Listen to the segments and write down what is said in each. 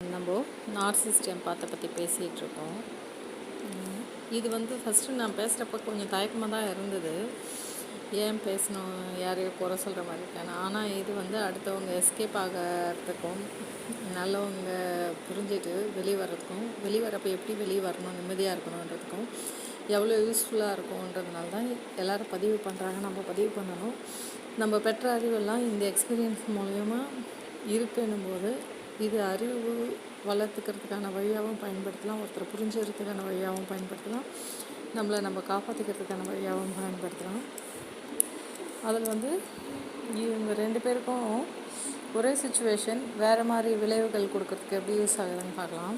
நம்ம நார்சிசிஸ்ட் எம்பாத்தை பற்றி பேசிகிட்ருக்கோம். இது ஃபஸ்ட்டு நான் பேசுகிறப்ப கொஞ்சம் தயக்கமாக தான் இருந்தது. ஏன் பேசணும், யாரையும் குறை சொல்கிற மாதிரி இருக்கேன். ஆனால் இது அடுத்தவங்க எஸ்கேப் ஆகிறதுக்கும் நல்லவங்க புரிஞ்சுட்டு வெளியே வர்றதுக்கும், வெளியே வரப்போ எப்படி வெளியே வரணும், நிம்மதியாக இருக்கணுன்றதுக்கும் எவ்வளோ யூஸ்ஃபுல்லாக இருக்கும்ன்றதுனால தான் எல்லோரும் பதிவு பண்ணுறாங்க. நம்ம பதிவு பண்ணணும். நம்ம பெற்ற அறிவெல்லாம் இந்த எக்ஸ்பீரியன்ஸ் மூலயமா இருக்குன்னும் போது இது அறிவு வளர்த்துக்கிறதுக்கான வழியாகவும் பயன்படுத்தலாம், ஒருத்தரை புரிஞ்சுக்கிறதுக்கான வழியாகவும் பயன்படுத்தலாம், நம்மளை நம்ம காப்பாற்றிக்கிறதுக்கான வழியாகவும் பயன்படுத்தலாம். அதில் இவங்க 2 பேருக்கும் ஒரே சுச்சுவேஷன் வேறு மாதிரி விளைவுகள் கொடுக்கறதுக்கு எப்படி யூஸ் ஆகுதுன்னு பார்க்கலாம்.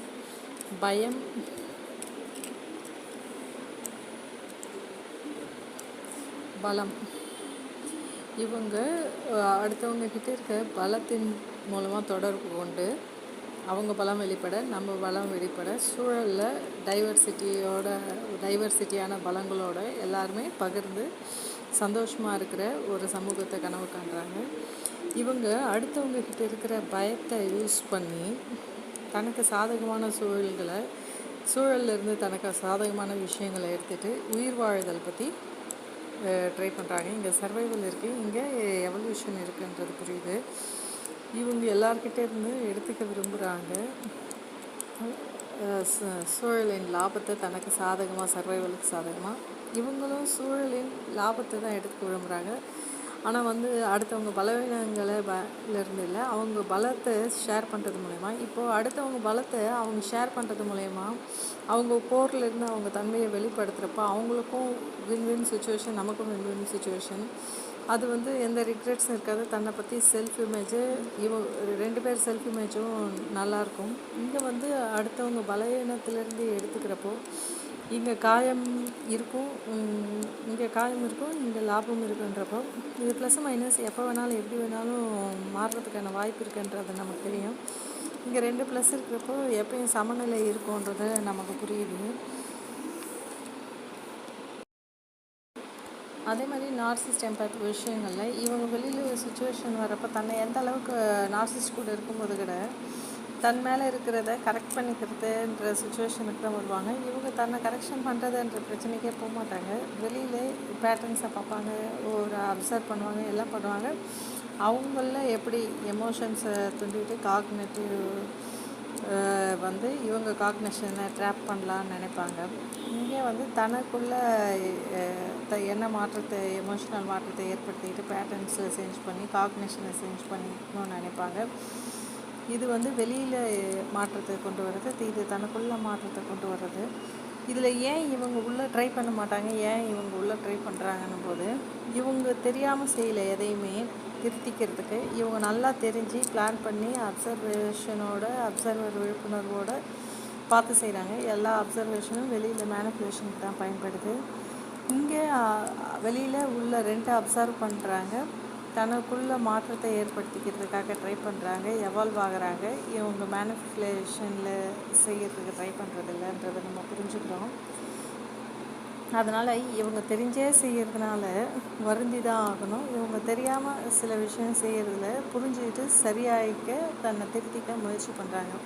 பயம், பலம். இவங்க அடுத்தவங்க கிட்டே இருக்க பலத்தின் மூலமாக தொடர்பு கொண்டு அவங்க பலம் வெளிப்பட, நம்ம பலம் வெளிப்பட, சூழலில் டைவர்சிட்டியான பலங்களோட எல்லாருமே பகிர்ந்து சந்தோஷமாக இருக்கிற ஒரு சமூகத்தை கனவு காண்றாங்க. இவங்க அடுத்தவங்க கிட்ட இருக்கிற பயத்தை யூஸ் பண்ணி தனக்கு சாதகமான சூழலிருந்து தனக்கு சாதகமான விஷயங்களை எடுத்துகிட்டு உயிர் வாழுதல் பற்றி ட்ரை பண்ணுறாங்க. இங்கே சர்வைவல் இருக்குது, இங்கே எவல்யூஷன் இருக்குன்றது புரியுது. இவங்க எல்லார்கிட்டே இருந்து எடுத்துக்க விரும்புகிறாங்க. சூழலின் லாபத்தை தனக்கு சாதகமாக, சர்வைவலுக்கு சாதகமாக. இவங்களும் சூழலின் லாபத்தை தான் எடுத்துக்க விரும்புகிறாங்க. ஆனால் அடுத்தவங்க பலவீனங்களிலிருந்து இல்லை, அவங்க பலத்தை ஷேர் பண்ணுறது மூலயமா. இப்போது அடுத்தவங்க பலத்தை அவங்க ஷேர் பண்ணுறது மூலயமா அவங்க போர்லேருந்து அவங்க தன்மையை வெளிப்படுத்துகிறப்ப அவங்களுக்கும் வின் சுச்சுவேஷன், நமக்கும் வின் சுச்சுவேஷன். அது எந்த ரிக்ரெட்ஸும் இருக்காது. தன்னை பற்றி செல்ஃப் இமேஜு, 2 பேர் செல்ஃப் இமேஜும் நல்லாயிருக்கும். இங்கே அடுத்தவங்க பலவீனத்திலேருந்து எடுத்துக்கிறப்போ இங்கே காயம் இருக்கும், இங்கே லாபம் இருக்குன்றப்போ இது ப்ளஸ் மைனஸ் எப்போ வேணாலும் எப்படி வேணாலும் மாறுறதுக்கான வாய்ப்பு இருக்குன்றது நமக்கு தெரியும். இங்கே 2 ப்ளஸ் இருக்கிறப்போ எப்பயும் சமநிலை இருக்குன்றது நமக்கு புரியுது. அதே மாதிரி நார்சிஸ்ட் எம்பாத் விஷயங்களில் இவங்க வெளியில் ஒரு சுச்சுவேஷன் வரப்போ தன்னை எந்த அளவுக்கு நார்சிஸ்ட் கூட இருக்கும்போது கூட தன் மேலே இருக்கிறத கரெக்ட் பண்ணிக்கிறதுன்ற சுச்சுவேஷனுக்கு தான் வருவாங்க. இவங்க தன்னை கரெக்ஷன் பண்ணுறதுன்ற பிரச்சனைக்கே போக மாட்டாங்க. வெளியிலே பேட்டர்ன்ஸை பார்ப்பாங்க, ஒரு அப்சர்வ் பண்ணுவாங்க, எல்லாம் பண்ணுவாங்க. அவங்களில் எப்படி எமோஷன்ஸை தூண்டிவிட்டு காக்னேட்டிவ் இவங்க காக்னேஷனை ட்ராப் பண்ணலான்னு நினைப்பாங்க. இங்கே தனக்குள்ளே என்ன மாற்றத்தை, எமோஷ்னல் மாற்றத்தை ஏற்படுத்திக்கிட்டு பேட்டர்ன்ஸை சேஞ்ச் பண்ணி காக்னேஷனை சேஞ்ச் பண்ணிக்கணும்னு நினைப்பாங்க. இது வெளியில் மாற்றத்தை கொண்டு வர்றது, இது தனக்குள்ள மாற்றத்தை கொண்டு வர்றது. இதில் ஏன் இவங்க உள்ளே ட்ரை பண்ண மாட்டாங்க, ஏன் இவங்க உள்ளே ட்ரை பண்ணுறாங்கன்னும் போது இவங்க தெரியாமல் செய்யலை. எதையுமே திருத்திக்கிறதுக்கு இவங்க நல்லா தெரிஞ்சு பிளான் பண்ணி அப்சர்வர் விழிப்புணர்வோடு பார்த்து செய்கிறாங்க. எல்லா அப்சர்வேஷனும் வெளியில் மேனிப்புலேஷனுக்கு தான் பயன்படுது. இங்கே வெளியில் உள்ள 2 அப்சர்வ் பண்ணுறாங்க, தனக்குள்ள மாற்றத்தை ஏற்படுத்திக்கிறதுக்காக ட்ரை பண்ணுறாங்க, எவால்வ் ஆகிறாங்க. இவங்க மேனிப்புலேஷனில் செய்கிறதுக்கு ட்ரை பண்ணுறது இல்லைன்றதை நம்ம புரிஞ்சுக்கிறோம். அதனால் இவங்க தெரிஞ்சே செய்கிறதுனால வருந்தி தான் ஆகணும். இவங்க தெரியாமல் சில விஷயம் செய்கிறதுல புரிஞ்சுக்கிட்டு சரியாயிக்க தன்னை திருத்திக்க முயற்சி பண்ணுறாங்க.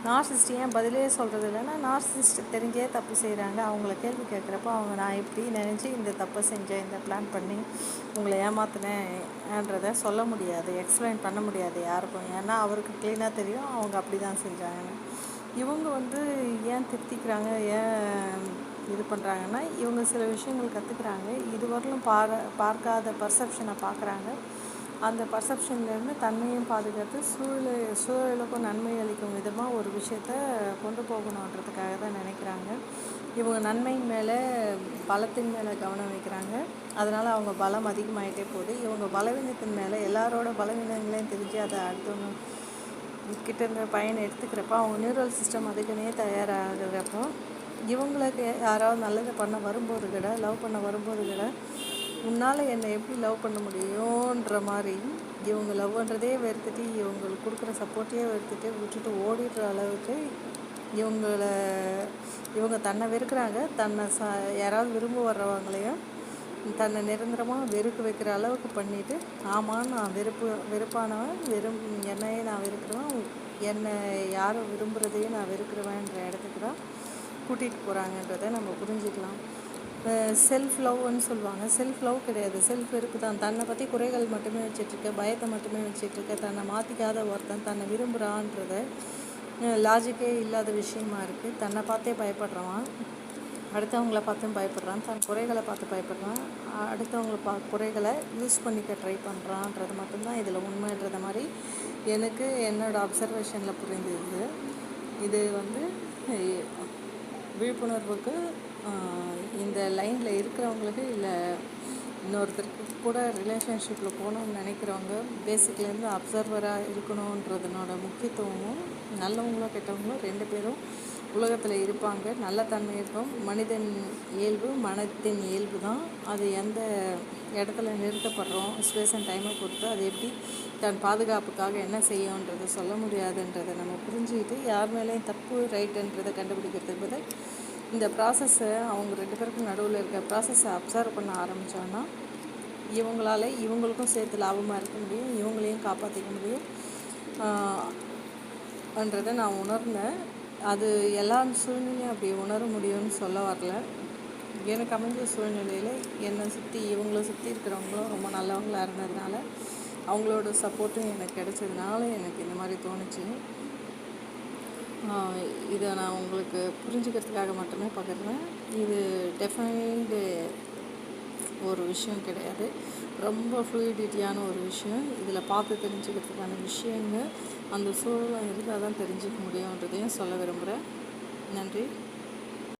நார்சிஸ்ட் ஏன் பதிலே சொல்கிறது இல்லைன்னா, நார்சிஸ்ட் தெரிஞ்சே தப்பு செய்கிறாங்க. அவங்கள கேள்வி கேட்குறப்போ அவங்க நான் இப்படி நினச்சி இந்த தப்பை செஞ்சேன், இந்த பிளான் பண்ணி உங்களை ஏமாத்தினேன்றதை சொல்ல முடியாது, எக்ஸ்பிளைன் பண்ண முடியாது யாருக்கும். ஏன்னா அவருக்கு க்ளீனாக தெரியும் அவங்க அப்படி தான் செஞ்சாங்கன்னு. இவங்க ஏன் திருத்திக்கிறாங்க, ஏன் இது பண்ணுறாங்கன்னா, இவங்க சில விஷயங்கள் கற்றுக்குறாங்க. இதுவரையிலும் பார்க்காத பர்செப்ஷனை பார்க்குறாங்க. அந்த பர்செப்ஷன்லேருந்து தன்மையும் பாதுகாத்து சூழலுக்கும் நன்மை அளிக்கும் விதமாக ஒரு விஷயத்த கொண்டு போகணுன்றதுக்காக தான் நினைக்கிறாங்க. இவங்க நன்மையின் மேலே, பலத்தின் மேலே கவனம் வைக்கிறாங்க. அதனால் அவங்க பலம் அதிகமாகிட்டே போகுது. இவங்க பலவீனத்தின் மேலே எல்லாரோட பலவீனங்களையும் தெரிஞ்சு அதை அடுத்தவங்க கிட்ட இருந்த பயனை எடுத்துக்கிறப்போ அவங்க நியூரல் சிஸ்டம் அதுக்குன்னே தயாராகிறப்போ இவங்களுக்கு யாராவது நல்லது பண்ண வரும்போது கூட, லவ் பண்ண வரும்போது கூட, உன்னால் என்னை எப்படி லவ் பண்ண முடியுன்ற மாதிரி இவங்க லவ் பண்ணுறதே வெறுத்துட்டு, இவங்களுக்கு கொடுக்குற சப்போர்ட்டையே வெறுத்துட்டு விட்டுட்டு ஓடிடுற அளவுக்கு இவங்க தன்னை வெறுக்கிறாங்க. தன்னை யாராவது விரும்ப வர்றவங்களையும் தன்னை நிரந்தரமாக வெறுக்க வைக்கிற அளவுக்கு பண்ணிவிட்டு, ஆமாம் நான் வெறுப்பானவன், என்னையே நான் வெறுக்கிறவன், என்னை யாரும் விரும்புகிறதையும் நான் வெறுக்கிறவேன்ற இடத்துக்கு தான் கூட்டிகிட்டு போகிறாங்கன்றதை நம்ம புரிஞ்சுக்கலாம். செல்ஃப் லவ்னு சொல்லுவாங்க. செல்ஃப் லவ் கிடையாது, செல்ஃப் வெறுப்பு தான். தன்னை பற்றி குறைகள் மட்டுமே வச்சிட்ருக்க, பயத்தை மட்டுமே வச்சிட்ருக்க, தன்னை மாற்றிக்காத ஒருத்தன் தன்னை விரும்புகிறான்றத லாஜிக்கே இல்லாத விஷயமா இருக்குது. தன்னை பார்த்தே பயப்படுறவன் அடுத்தவங்கள பார்த்தும் பயப்படுறான், தன் குறைகளை பார்த்து பயப்படுறான், அடுத்தவங்களை குறைகளை யூஸ் பண்ணிக்க ட்ரை பண்ணுறான்றது மட்டும்தான் இதில் உண்மைன்றத மாதிரி எனக்கு என்னோடய அப்சர்வேஷனில் புரிஞ்சுது. இது விழிப்புணர்வுக்கு இந்த லைனில் இருக்கிறவங்களுக்கு, இல்லை இன்னொருத்தருக்கு கூட ரிலேஷன்ஷிப்பில் போகணுன்னு நினைக்கிறவங்க பேசிக்லேருந்து அப்சர்வராக இருக்கணுன்றதுனோட முக்கியத்துவமும், நல்லவங்களோ கெட்டவங்களோ 2 பேரும் உலகத்தில் இருப்பாங்க. நல்ல தன்மை இருக்கும். மனிதன் இயல்பு மனத்தின் இயல்பு தான். அது எந்த இடத்துல நிறுத்தப்படுறோம் ஸ்பேஸ் அண்ட் டைமை பொறுத்து அது எப்படி தன் பாதுகாப்புக்காக என்ன செய்யும்ன்றதை சொல்ல முடியாதுன்றதை நம்ம புரிஞ்சுக்கிட்டு யார் மேலேயும் தப்பு ரைட்டுன்றதை கண்டுபிடிக்கிறதுக்கு பதில் இந்த ப்ராசஸை அவங்க 2 பேருக்கும் நடுவில் இருக்க ப்ராசஸை அப்சர்வ் பண்ண ஆரம்பித்தோன்னா இவங்களால இவங்களுக்கும் சேர்த்து லாபமாக இருக்க முடியும், இவங்களையும் காப்பாற்றிக்க முடியும் ன்றதை நான் உணர்ந்தேன். அது எல்லா சூழ்நிலையும் அப்படி உணர முடியும்னு சொல்ல வரல. எனக்கு அமைஞ்ச சூழ்நிலையில் என்னை சுற்றி இவங்கள சுற்றி இருக்கிறவங்களும் ரொம்ப நல்லவங்களாக இருந்ததுனால, அவங்களோட சப்போர்ட்டும் எனக்கு கிடைச்சதுனால எனக்கு இந்த மாதிரி தோணுச்சு. இதை நான் உங்களுக்கு புரிஞ்சுக்கிறதுக்காக மட்டுமே பகிர்றேன். இது டெஃபைன்டு ஒரு விஷயம் கிடையாது, ரொம்ப ஃப்ளூயிடிட்டியான ஒரு விஷயம். இதில் பார்த்து தெரிஞ்சுக்கிறதுக்கான விஷயங்கள் அந்த சூழலும் இருந்தால் தான் தெரிஞ்சுக்க முடியுன்றதையும் சொல்ல விரும்புகிறேன். நன்றி.